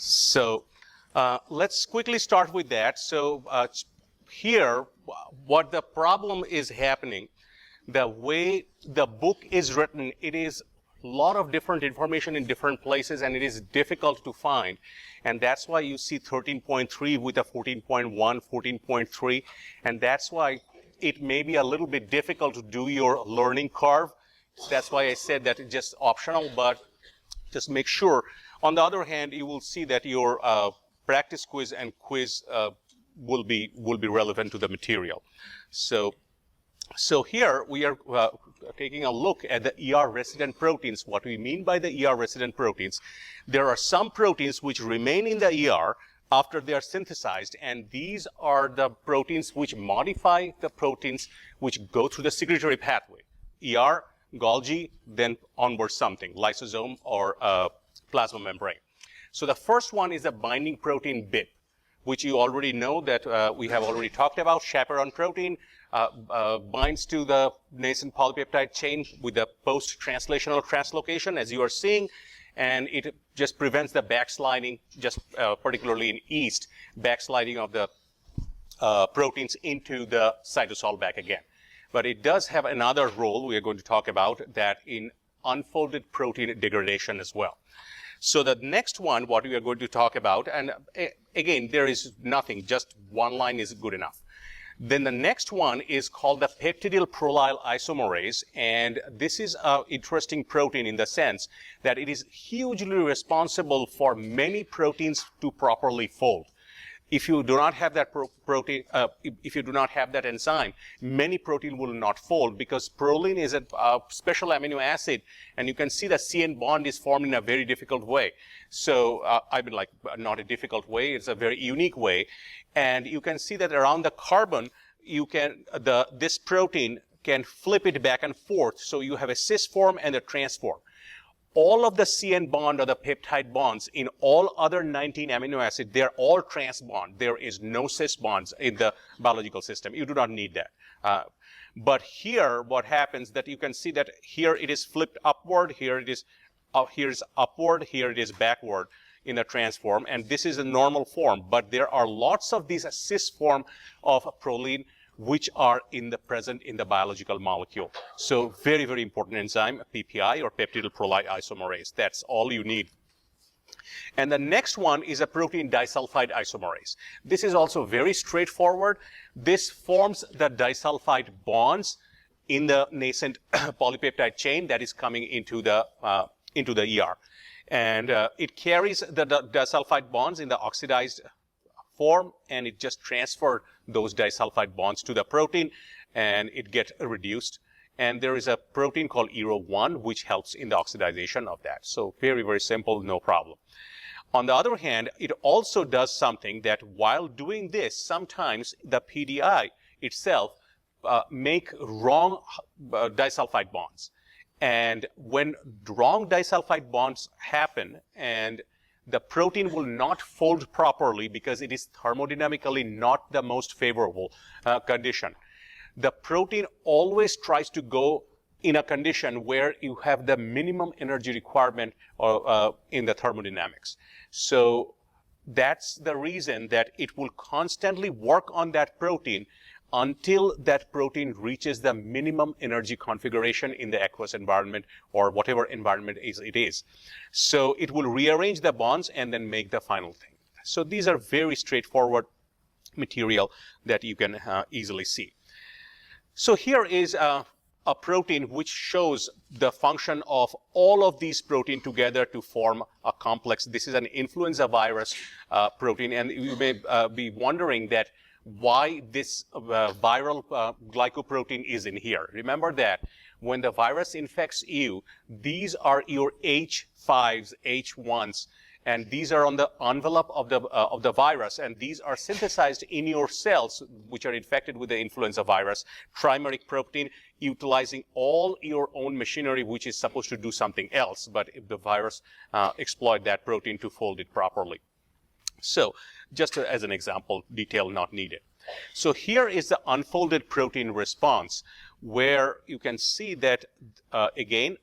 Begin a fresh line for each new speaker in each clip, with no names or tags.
So let's quickly start with that. So here, what the problem is happening, the way the book is written, it is a lot of different information in different places, and it is difficult to find. And that's why you see 13.3 with a 14.1, 14.3, and that's why it may be a little bit difficult to do your learning curve. That's why I said that it's just optional, but just make sure. On the other hand, you will see that your practice quiz and quiz will be relevant to the material. So here we are taking a look at the ER resident proteins. What we mean by the ER resident proteins, there are some proteins which remain in the ER after they are synthesized, and these are the proteins which modify the proteins which go through the secretory pathway. ER, Golgi, then onward something, lysosome or plasma membrane. So the first one is the binding protein BIP, which you already know that we have already talked about. Chaperone protein binds to the nascent polypeptide chain with the post-translational translocation, as you are seeing, and it just prevents the backsliding, just particularly in yeast, backsliding of the proteins into the cytosol back again. But it does have another role we are going to talk about, that in unfolded protein degradation as well. So the next one, what we are going to talk about, and again, there is nothing, just one line is good enough. Then the next one is called the peptidyl prolyl isomerase, and this is an interesting protein in the sense that it is hugely responsible for many proteins to properly fold. If you do not have that protein, if you do not have that enzyme, many protein will not fold, because proline is a special amino acid, and you can see the CN bond is formed in a very difficult way. So I mean, like, not a difficult way, it's a very unique way. And you can see that around the carbon, you can this protein can flip it back and forth. So you have a cis form and a trans form. All of the CN bond or the peptide bonds in all other 19 amino acids, they're all trans bond. There is no cis bonds in the biological system. You do not need that. But here, what happens that you can see that here it is flipped upward, here it is upward, here it is backward in the trans form, and this is a normal form. But there are lots of these cis form of proline which are present in the biological molecule. So very, very important enzyme, PPI or peptidyl prolyl isomerase. That's all you need. And the next one is a protein disulfide isomerase. This is also very straightforward. This forms the disulfide bonds in the nascent polypeptide chain that is coming into the ER. And it carries the disulfide bonds in the oxidized form, and it just transferred those disulfide bonds to the protein, and it gets reduced. And there is a protein called ERO1 which helps in the oxidization of that. So very, very simple, no problem. On the other hand, it also does something that while doing this, sometimes the PDI itself make wrong disulfide bonds. And when wrong disulfide bonds happen, and the protein will not fold properly because it is thermodynamically not the most favorable condition. The protein always tries to go in a condition where you have the minimum energy requirement in the thermodynamics. So that's the reason that it will constantly work on that protein until that protein reaches the minimum energy configuration in the aqueous environment or whatever environment it is. So it will rearrange the bonds and then make the final thing. So these are very straightforward material that you can easily see. So here is a protein which shows the function of all of these protein together to form a complex. This is an influenza virus protein, and you may be wondering that why this viral glycoprotein is in here. Remember that when the virus infects you, these are your H5s, H1s, and these are on the envelope of the virus, and these are synthesized in your cells which are infected with the influenza virus, trimeric protein, utilizing all your own machinery which is supposed to do something else, but if the virus exploit that protein to fold it properly. So just as an example, detail not needed. So here is the unfolded protein response, where you can see that again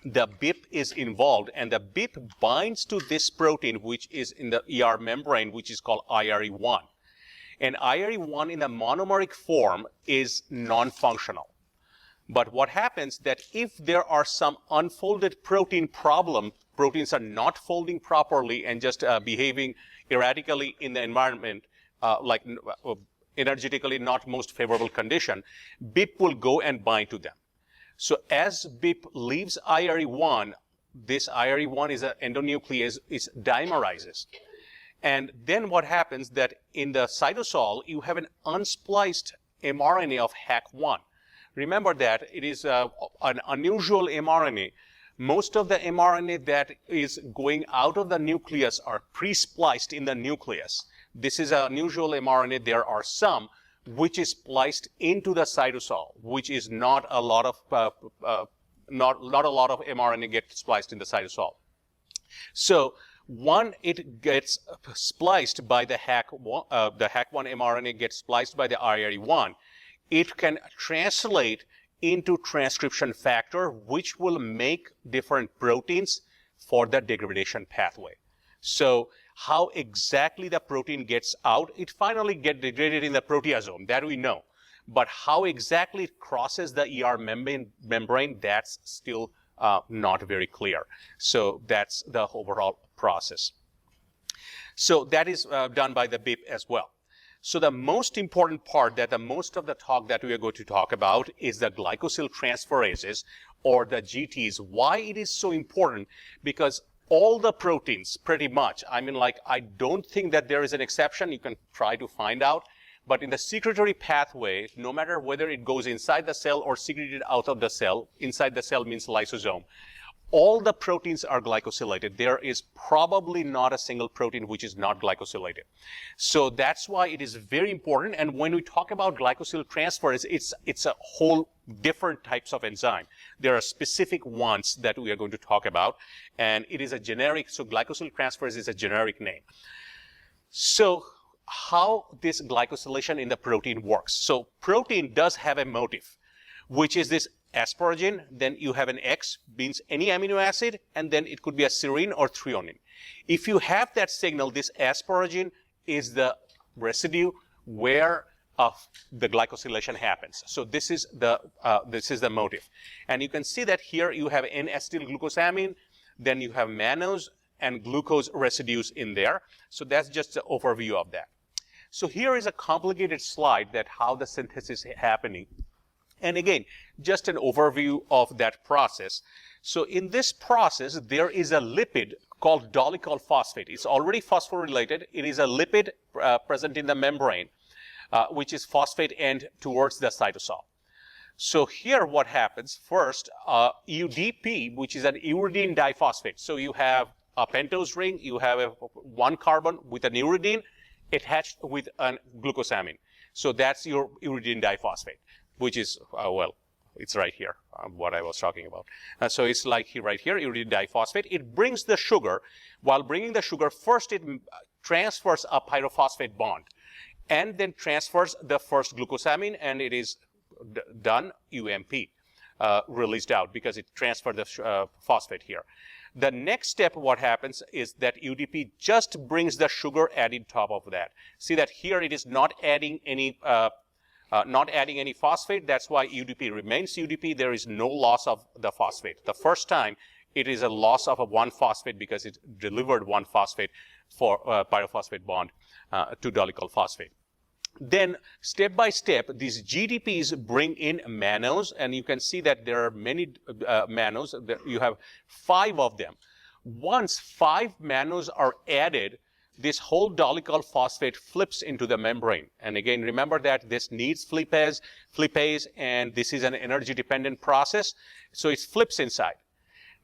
the BIP is involved, and the BIP binds to this protein which is in the ER membrane, which is called IRE1. And IRE1 in the monomeric form is non-functional. But what happens that if there are some unfolded protein problem, proteins are not folding properly and just behaving erratically in the environment, like energetically not most favorable condition, BIP will go and bind to them. So as BIP leaves IRE1, this IRE1 is an endonuclease, it dimerizes. And then what happens that in the cytosol, you have an unspliced mRNA of HAC1. Remember that it is an unusual mRNA. Most of the mRNA that is going out of the nucleus are pre-spliced in the nucleus. This is an unusual mRNA. There are some which is spliced into the cytosol, which is not a lot of not a lot of mRNA gets spliced in the cytosol. So one, it gets spliced by the HAC1 mRNA gets spliced by the IRE1. It can translate into transcription factor, which will make different proteins for the degradation pathway. So how exactly the protein gets out, it finally gets degraded in the proteasome, that we know. But how exactly it crosses the ER membrane, that's still not very clear. So that's the overall process. So that is done by the BIP as well. So the most important part that the most of the talk that we are going to talk about is the glycosyl transferases, or the GTs. Why it is so important? Because all the proteins pretty much, I mean, like, I don't think that there is an exception. You can try to find out. But in the secretory pathway, no matter whether it goes inside the cell or secreted out of the cell, inside the cell means lysosome, all the proteins are glycosylated. There is probably not a single protein which is not glycosylated. So that's why it is very important. And when we talk about glycosyl transferase, it's a whole different types of enzyme. There are specific ones that we are going to talk about, and it is a generic, so glycosyl transferase is a generic name. So how this glycosylation in the protein works. So protein does have a motif, which is this asparagine, then you have an X, means any amino acid, and then it could be a serine or threonine. If you have that signal, this asparagine is the residue where the glycosylation happens. So this is the motif. And you can see that here you have N-acetyl-glucosamine, then you have mannose and glucose residues in there. So that's just an overview of that. So here is a complicated slide that how the synthesis is happening. And again, just an overview of that process. So in this process, there is a lipid called dolicol phosphate. It's already phosphorylated. It is a lipid present in the membrane, which is phosphate end towards the cytosol. So here what happens, first, UDP, which is an uridine diphosphate. So you have a pentose ring, you have one carbon with an uridine attached with a glucosamine. So that's your uridine diphosphate, which is, well, it's right here, what I was talking about. So it's like right here, uridine diphosphate. It brings the sugar. While bringing the sugar, first it transfers a pyrophosphate bond and then transfers the first glucosamine, and it is done UMP, released out because it transferred the phosphate here. The next step, what happens is that UDP just brings the sugar added top of that. See that here it is not adding any phosphate. That's why UDP remains UDP. There is no loss of the phosphate. The first time, it is a loss of one phosphate because it delivered one phosphate for pyrophosphate bond to dolicol phosphate. Then, step by step, these GDPs bring in mannose, and you can see that there are many mannose. You have 5 of them. Once 5 mannose are added, this whole dolicol phosphate flips into the membrane. And again, remember that this needs flippase, and this is an energy-dependent process, so it flips inside.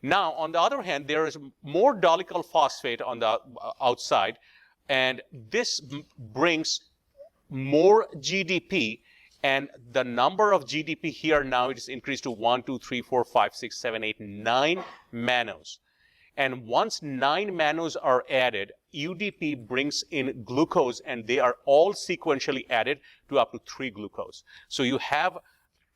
Now, on the other hand, there is more dolicol phosphate on the outside, and this brings more GDP, and the number of GDP here now it is increased to 1, 2, 3, 4, 5, 6, 7, 8, 9 mannose. And once 9 mannose are added, UDP brings in glucose, and they are all sequentially added to up to 3 glucose. So you have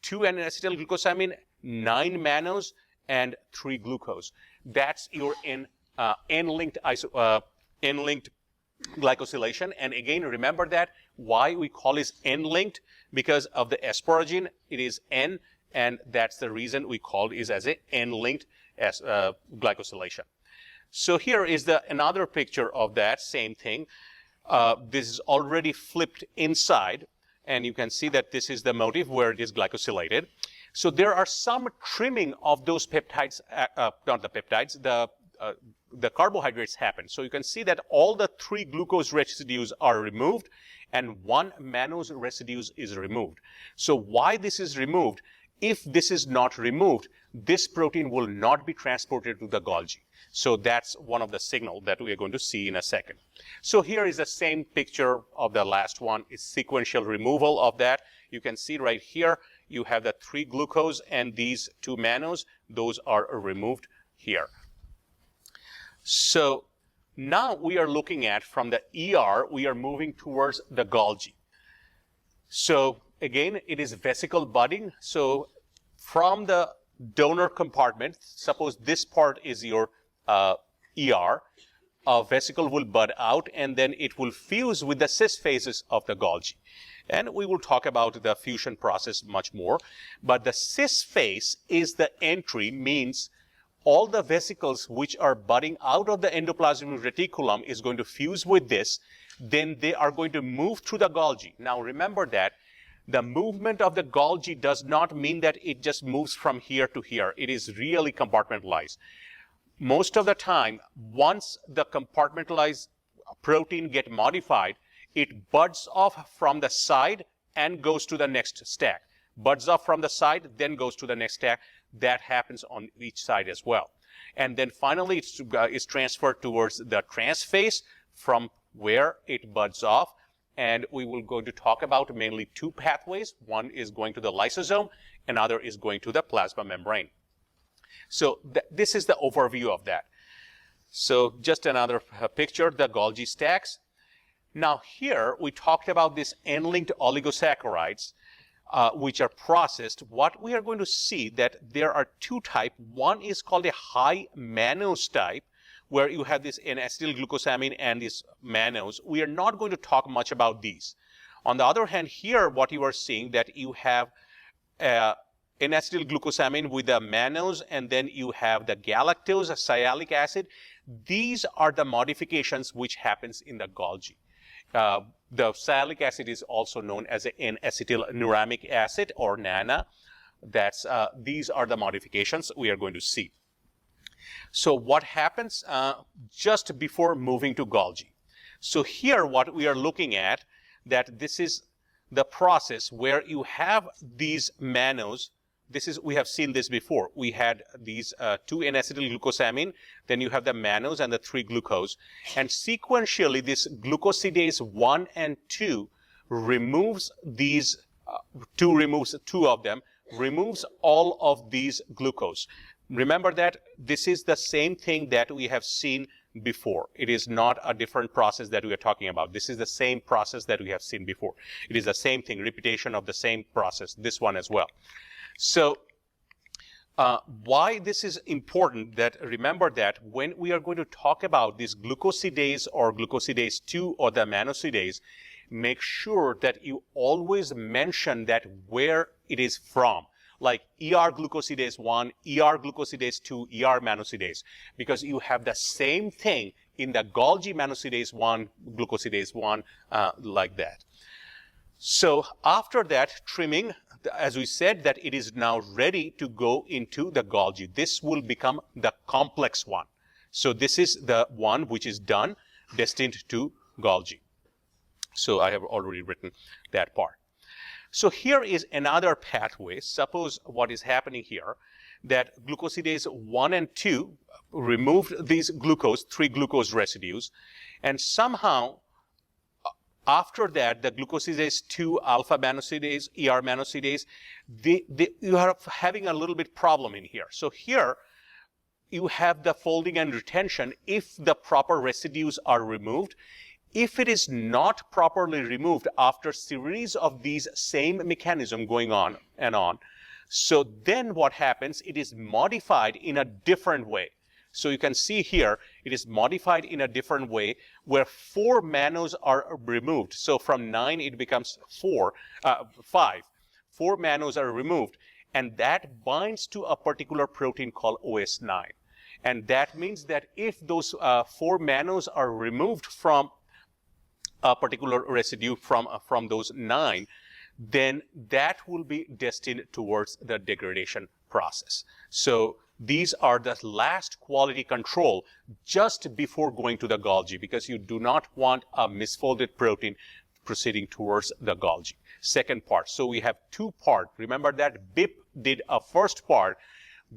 2 N-acetyl-glucosamine, 9 mannose, and 3-glucose. That's your N-linked glycosylation. And again, remember that why we call it N-linked, because of the asparagine, it is N, and that's the reason we call it as a N-linked glycosylation. So here is another picture of that same thing. This is already flipped inside, and you can see that this is the motif where it is glycosylated. So there are some trimming of those peptides, not the peptides, the carbohydrates happen. So you can see that all the 3-glucose residues are removed and 1 mannose residues is removed. So why this is removed? If this is not removed, this protein will not be transported to the Golgi. So that's one of the signals that we are going to see in a second. So here is the same picture of the last one. It's sequential removal of that. You can see right here, you have the 3-glucose and these 2 mannose. Those are removed here. So now we are looking at, from the ER, we are moving towards the Golgi. So again, it is vesicle budding. So from the donor compartment, suppose this part is your ER, a vesicle will bud out and then it will fuse with the cis phases of the Golgi. And we will talk about the fusion process much more. But the cis phase is the entry, means all the vesicles which are budding out of the endoplasmic reticulum is going to fuse with this. Then they are going to move through the Golgi. Now remember that the movement of the Golgi does not mean that it just moves from here to here. It is really compartmentalized. Most of the time, once the compartmentalized protein get modified, it buds off from the side and goes to the next stack. Buds off from the side, then goes to the next stack. That happens on each side as well. And then finally, it's transferred towards the transphase from where it buds off. And we will go to talk about mainly 2 pathways. One is going to the lysosome, another is going to the plasma membrane. So this is the overview of that. So just another picture, the Golgi stacks. Now here we talked about these N-linked oligosaccharides, which are processed. What we are going to see that there are 2 types. One is called a high mannose type, where you have this N-acetylglucosamine and this mannose. We are not going to talk much about these. On the other hand, here what you are seeing that you have N-acetylglucosamine with the mannose, and then you have the galactose, a sialic acid. These are the modifications which happens in the Golgi. The sialic acid is also known as an N-acetylnuramic acid, or NANA. These are the modifications we are going to see. So what happens just before moving to Golgi? So here what we are looking at, that this is the process where you have these mannose. We have seen this before. We had these 2 N-acetylglucosamine, then you have the mannose and the 3-glucose. And sequentially, this glucosidase 1 and 2 removes these, 2 of them, removes all of these glucose. Remember that this is the same thing that we have seen before. It is not a different process that we are talking about. This is the same process that we have seen before. It is the same thing, repetition of the same process, this one as well. So why this is important, that remember that when we are going to talk about this glucosidase or glucosidase 2 or the mannosidase, make sure that you always mention that where it is from, like ER glucosidase 1, ER glucosidase 2, ER mannosidase, because you have the same thing in the Golgi mannosidase 1, glucosidase 1, like that. So after that trimming, as we said, that it is now ready to go into the Golgi. This will become the complex one. So this is the one which is done, destined to Golgi. So I have already written that part. So here is another pathway. Suppose what is happening here, that glucosidase 1 and 2 removed these 3-glucose residues, and somehow after that, the glucosidase 2 alpha mannosidase, ER mannosidase, you are having a little bit problem in here. So here you have the folding and retention if the proper residues are removed. If it is not properly removed after series of these same mechanism going on and on, So then what happens, it is modified in a different way. So you can see here, it is modified in a different way where 4 mannose are removed. So from 9, it becomes 5. 4 mannose are removed, and that binds to a particular protein called OS9. And that means that if those 4 mannose are removed from a particular residue from those 9, then that will be destined towards the degradation process. So these are the last quality control just before going to the Golgi, because you do not want a misfolded protein proceeding towards the Golgi. Second part. So we have 2 parts. Remember that BIP did a first part.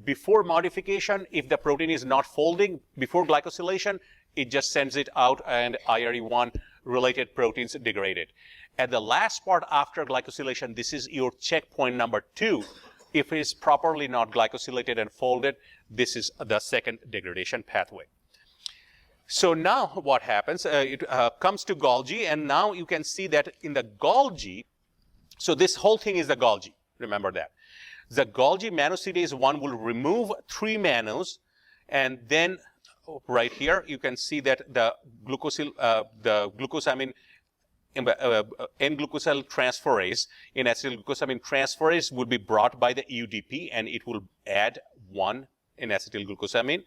Before modification, if the protein is not folding before glycosylation, it just sends it out and IRE1 related proteins degraded. At the last part after glycosylation, this is your checkpoint number 2. If it is properly not glycosylated and folded, this is the second degradation pathway. So now what happens, it comes to Golgi, and now you can see that in the Golgi, so this whole thing is the Golgi, remember that. The Golgi mannose 1 will remove 3 mannose, and then right here you can see that the glucosamine N-glucosyl transferase in acetylglucosamine transferase will be brought by the UDP, and it will add 1 in acetylglucosamine.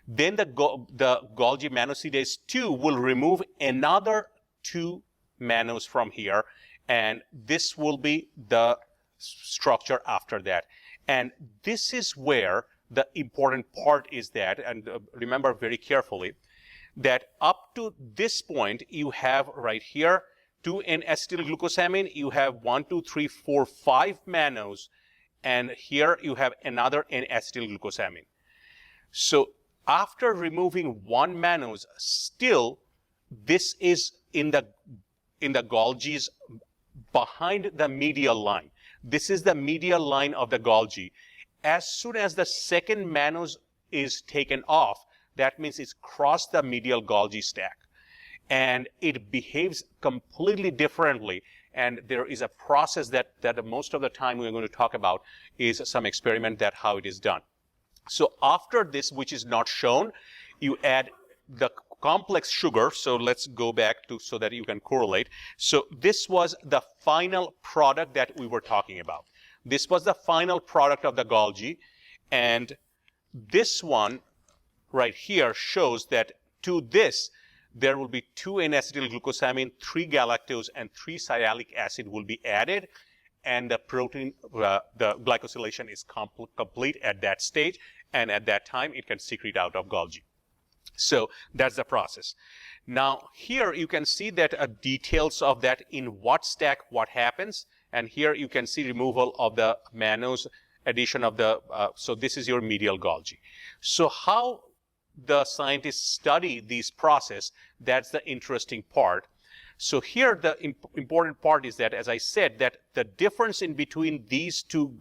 Then the Golgi mannose 2 will remove another 2 mannose from here, and this will be the structure after that. And this is where the important part is that, and remember very carefully, that up to this point you have right here 2 N-acetylglucosamine, you have 1, 2, 3, 4, 5 mannose, and here you have another N-acetylglucosamine. So after removing 1 mannose, still this is in the Golgi's behind the medial line. This is the medial line of the Golgi. As soon as the second mannose is taken off, that means it's crossed the medial Golgi stack, and it behaves completely differently. And there is a process that most of the time we're going to talk about is some experiment that how it is done. So after this, which is not shown, you add the complex sugar. So let's go back to so that you can correlate. So this was the final product that we were talking about. This was the final product of the Golgi, and this one right here shows that to this there will be 2 N-acetylglucosamine, 3 galactose, and 3 sialic acid will be added, and the protein, the glycosylation is complete at that stage, and at that time it can secrete out of Golgi. So that's the process. Now here you can see that details of that in what stack what happens, and here you can see removal of the mannose, addition of the, so this is your medial Golgi. So how the scientists study these process, that's the interesting part. So here the important part is that, as I said, that the difference in between these 2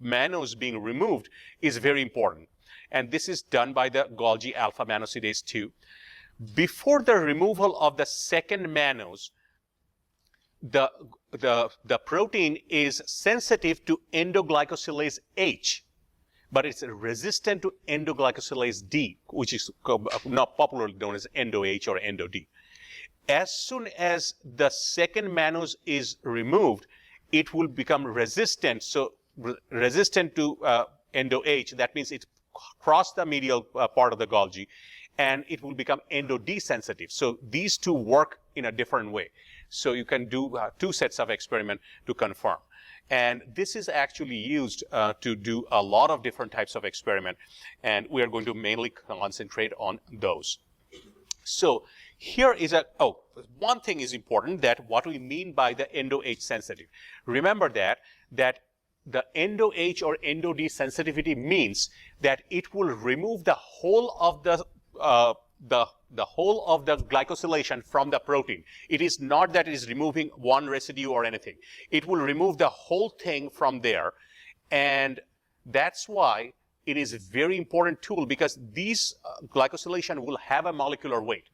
mannose being removed is very important. And this is done by the Golgi alpha mannose 2. Before the removal of the second mannose, the protein is sensitive to endoglycosylase H, but it's resistant to endoglycosylase D, which is not popularly known as endo-H or endo-D. As soon as the second mannose is removed, it will become resistant. So resistant to endo-H, that means it crossed the medial part of the Golgi, and it will become endo-D sensitive. So these 2 work in a different way. So you can do 2 sets of experiment to confirm. And this is actually used to do a lot of different types of experiment, and we are going to mainly concentrate on those. So here is one thing is important, that what we mean by the endo-H sensitive. Remember that the endo-H or endo-D sensitivity means that it will remove the whole of the whole of the glycosylation from the protein. It is not that it is removing one residue or anything. It will remove the whole thing from there, and that's why it is a very important tool, because these glycosylation will have a molecular weight.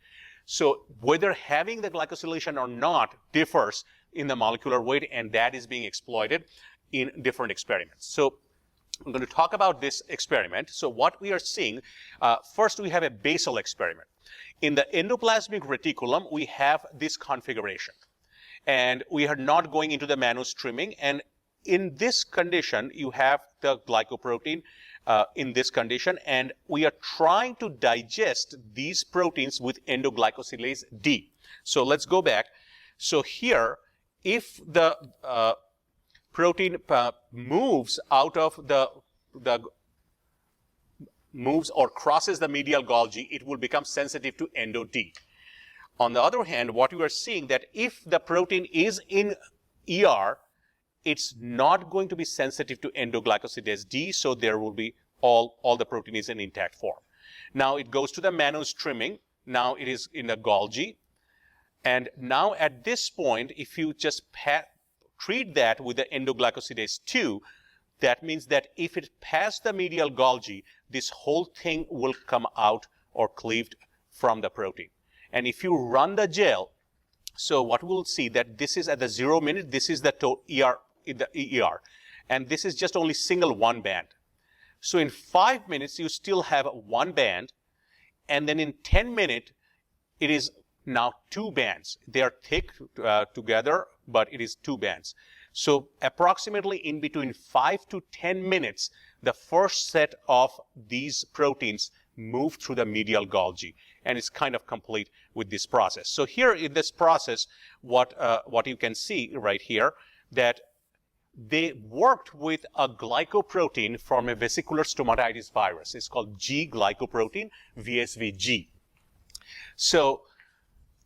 So whether having the glycosylation or not differs in the molecular weight, and that is being exploited in different experiments. So I'm going to talk about this experiment. So what we are seeing, first we have a basal experiment. In the endoplasmic reticulum, we have this configuration. And we are not going into the mannose trimming. And in this condition, you have the glycoprotein in this condition. And we are trying to digest these proteins with endoglycosylase D. So let's go back. So here, if the protein moves out of the moves or crosses the medial Golgi, it will become sensitive to endo D. On the other hand, what you are seeing that if the protein is in ER, it's not going to be sensitive to endoglycosidase D, so there will be all the protein is in intact form. Now it goes to the mannose trimming. Now it is in the Golgi. And now at this point, if you just treat that with the endoglycosidase 2, that means that if it passed the medial Golgi, this whole thing will come out or cleaved from the protein. And if you run the gel, so what we'll see that this is at the 0 minute, this is the ER, and this is just only single one band. So in 5 minutes, you still have one band, and then in 10 minutes, it is now two bands. They are thick together, but it is two bands. So approximately in between 5 to 10 minutes, the first set of these proteins move through the medial Golgi, and it's kind of complete with this process. So here in this process, what you can see right here, that they worked with a glycoprotein from a vesicular stomatitis virus. It's called G glycoprotein, VSV-G. So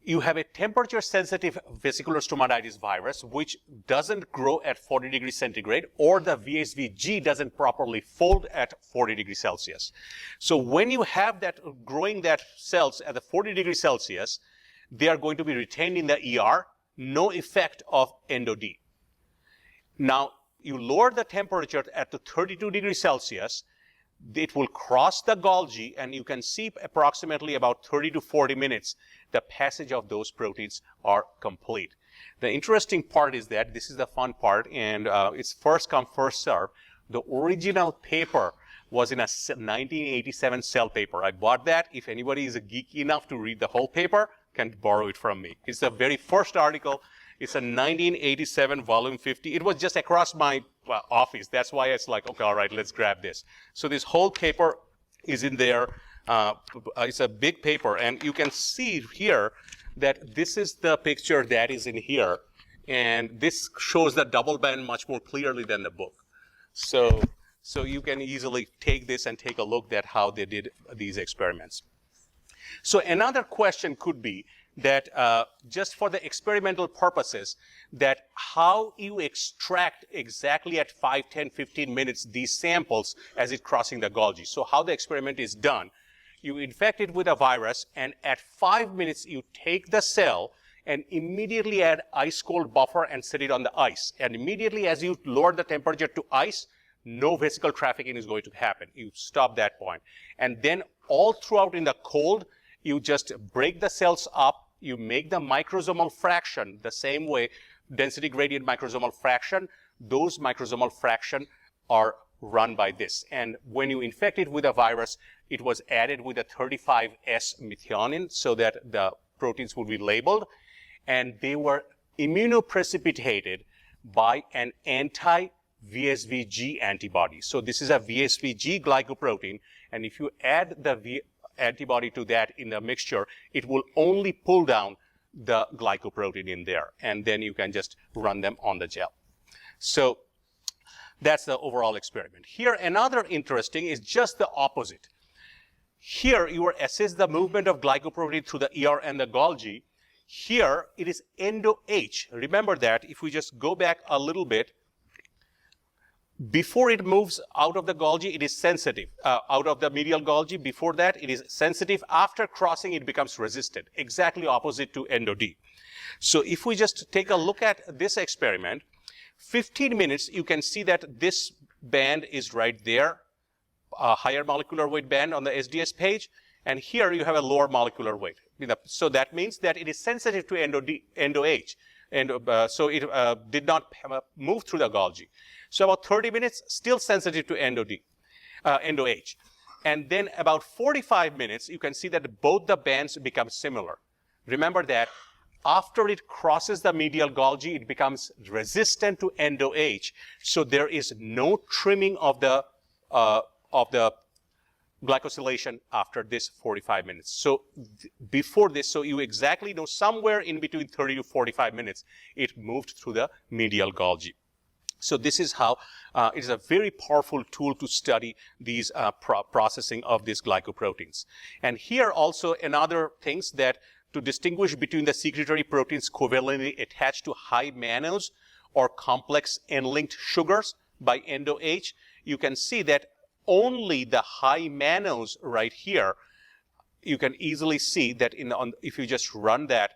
you have a temperature-sensitive vesicular stomatitis virus, which doesn't grow at 40 degrees centigrade, or the VSV-G doesn't properly fold at 40 degrees Celsius. So when you have that growing that cells at the 40 degrees Celsius, they are going to be retained in the ER, no effect of endo-D. Now, you lower the temperature at the 32 degrees Celsius, it will cross the Golgi, and you can see approximately about 30 to 40 minutes, the passage of those proteins are complete. The interesting part is that, this is the fun part, and it's first come, first serve. The original paper was in a 1987 Cell paper. I bought that. If anybody is a geek enough to read the whole paper, can borrow it from me. It's the very first article. It's a 1987 volume 50. It was just across my office. That's why it's like, okay, all right, let's grab this. So this whole paper is in there. It's a big paper, and you can see here that this is the picture that is in here, and this shows the double band much more clearly than the book. So you can easily take this and take a look at how they did these experiments. So another question could be that just for the experimental purposes, that how you extract exactly at 5, 10, 15 minutes these samples as it crossing the Golgi. So how the experiment is done, you infect it with a virus, and at 5 minutes you take the cell and immediately add ice cold buffer and set it on the ice. And immediately as you lower the temperature to ice, no vesicle trafficking is going to happen. You stop that point. And then all throughout in the cold, you just break the cells up, you make the microsomal fraction the same way, density gradient microsomal fraction. Those microsomal fraction are run by this. And when you infect it with a virus, it was added with a 35S methionine so that the proteins would be labeled. And they were immunoprecipitated by an anti-VSV-G antibody. So this is a VSV-G glycoprotein. And if you add the antibody to that in the mixture, it will only pull down the glycoprotein in there, and then you can just run them on the gel. So that's the overall experiment. Here, another interesting is just the opposite. Here, you assess the movement of glycoprotein through the ER and the Golgi. Here, it is endo-H. Remember that, if we just go back a little bit, before it moves out of the Golgi, it is sensitive. Out of the medial Golgi, before that, it is sensitive. After crossing, it becomes resistant. Exactly opposite to endo-D. So if we just take a look at this experiment, 15 minutes, you can see that this band is right there, a higher molecular weight band on the SDS page, and here you have a lower molecular weight. So that means that it is sensitive to endo-H. and so it did not move through the Golgi. So about 30 minutes, still sensitive to endo-H. And then about 45 minutes, you can see that both the bands become similar. Remember that after it crosses the medial Golgi, it becomes resistant to endo-H. So there is no trimming of the glycosylation after this 45 minutes. So before this, so you exactly know somewhere in between 30 to 45 minutes, it moved through the medial Golgi. So this is how it is a very powerful tool to study these processing of these glycoproteins. And here also another things that to distinguish between the secretory proteins covalently attached to high mannose or complex N-linked sugars by endo-H, you can see that only the high mannose right here, you can easily see that if you just run that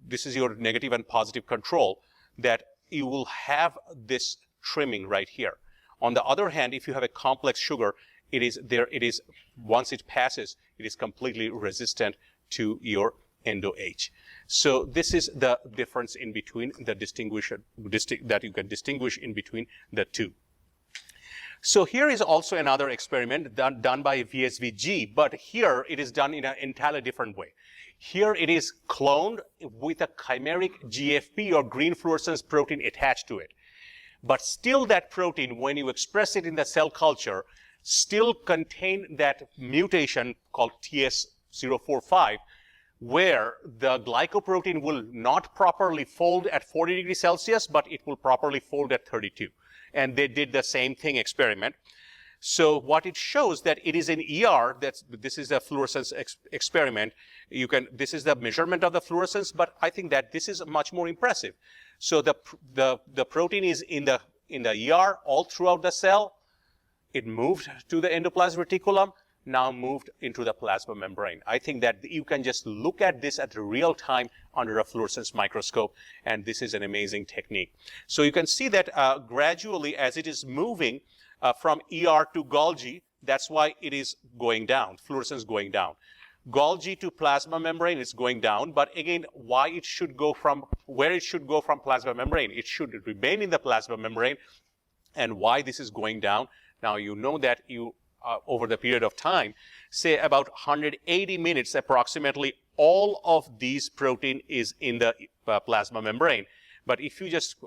this is your negative and positive control, that you will have this trimming right here. On the other hand, if you have a complex sugar, it is once it passes, it is completely resistant to your endo-H. So this is the difference in between the that you can distinguish in between the two. So here is also another experiment done by VSVG, but here it is done in an entirely different way. Here it is cloned with a chimeric GFP or green fluorescence protein attached to it. But still that protein, when you express it in the cell culture, still contain that mutation called TS045, where the glycoprotein will not properly fold at 40 degrees Celsius, but it will properly fold at 32. And they did the same thing experiment. So what it shows that it is in ER, this is a fluorescence experiment. This is the measurement of the fluorescence, but I think that this is much more impressive. So the protein is in the ER all throughout the cell. It moved to the endoplasmic reticulum, now moved into the plasma membrane. I think that you can just look at this at real time under a fluorescence microscope, and this is an amazing technique. So you can see that gradually as it is moving from ER to Golgi, that's why it is going down, fluorescence going down. Golgi to plasma membrane is going down, but again, where it should go from plasma membrane? It should remain in the plasma membrane, and why this is going down? Now you know that over the period of time, say about 180 minutes approximately, all of these protein is in the plasma membrane. But if you just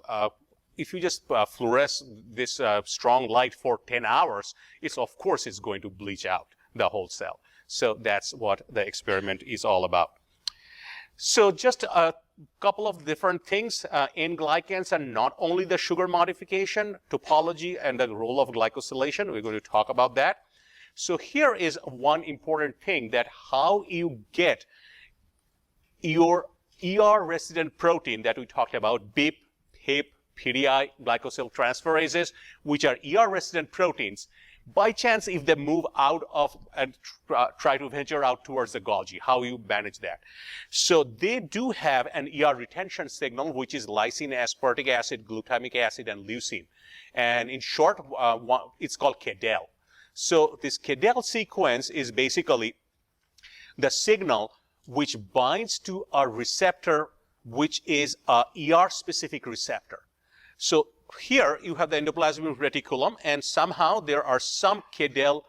fluoresce this strong light for 10 hours, of course it's going to bleach out the whole cell. So that's what the experiment is all about. So just a couple of different things in glycans, and not only the sugar modification, topology, and the role of glycosylation. We're going to talk about that. So here is one important thing, that how you get your ER resident protein that we talked about, BIP, HIP, PDI, glycosyl transferases, which are ER resident proteins. By chance, if they move out of and try to venture out towards the Golgi, how you manage that? So they do have an ER retention signal, which is lysine, aspartic acid, glutamic acid, and leucine. And in short, it's called KDEL. So this KDEL sequence is basically the signal which binds to a receptor which is a ER-specific receptor. So here you have the endoplasmic reticulum, and somehow there are some KDEL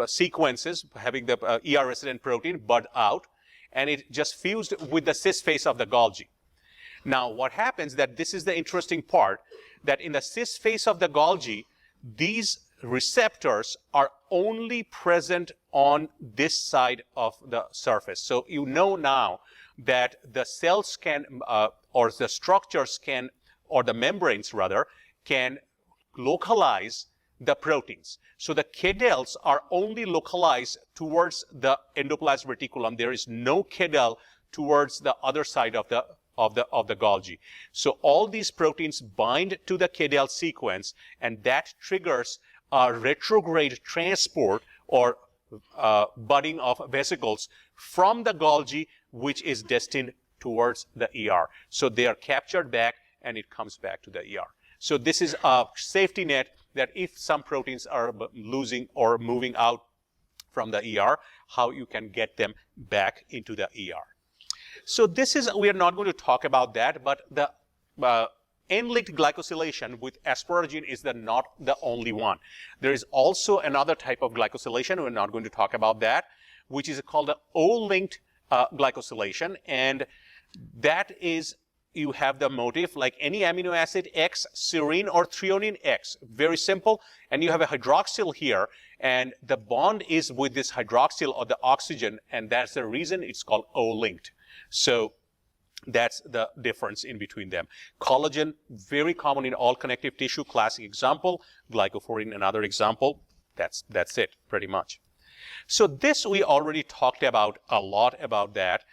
sequences having the ER resident protein bud out, and it just fused with the cis face of the Golgi. Now what happens, that this is the interesting part, that in the cis face of the Golgi, these receptors are only present on this side of the surface. So you know now that the cells can, or the structures can, or the membranes rather, can localize the proteins. So the KDELs are only localized towards the endoplasmic reticulum. There is no KDEL towards the other side of the Golgi. So all these proteins bind to the KDEL sequence, and that triggers a retrograde transport or budding of vesicles from the Golgi, which is destined towards the ER. So they are captured back, and it comes back to the ER. So this is a safety net, that if some proteins are losing or moving out from the ER, how you can get them back into the ER. So this is, we are not going to talk about that, but the N-linked glycosylation with asparagine is not the only one. There is also another type of glycosylation, we're not going to talk about that, which is called the O-linked glycosylation, and that is, you have the motif like any amino acid X, serine or threonine X, very simple, and you have a hydroxyl here, and the bond is with this hydroxyl or the oxygen, and that's the reason it's called O-linked. So that's the difference in between them. Collagen, very common in all connective tissue, classic example. Glycophorin, another example. That's it, pretty much. So this we already talked about a lot about that.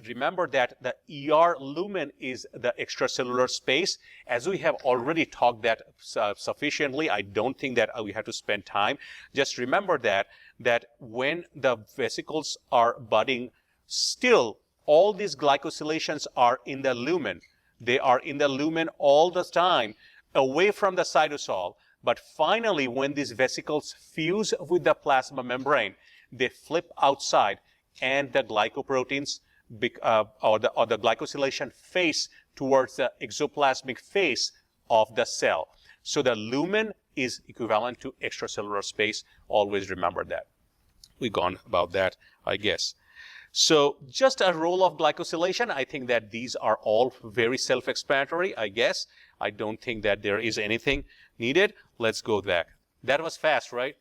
Remember that the ER lumen is the extracellular space. As we have already talked that sufficiently, I don't think that we have to spend time. Just remember that when the vesicles are budding, still all these glycosylations are in the lumen. They are in the lumen all the time, away from the cytosol. But finally, when these vesicles fuse with the plasma membrane, they flip outside, and the glycoproteins or the glycosylation face towards the exoplasmic face of the cell. So the lumen is equivalent to extracellular space. Always remember that. We've gone about that, I guess. So just a role of glycosylation, I think that these are all very self-explanatory, I guess. I don't think that there is anything needed. Let's go back. That was fast, right?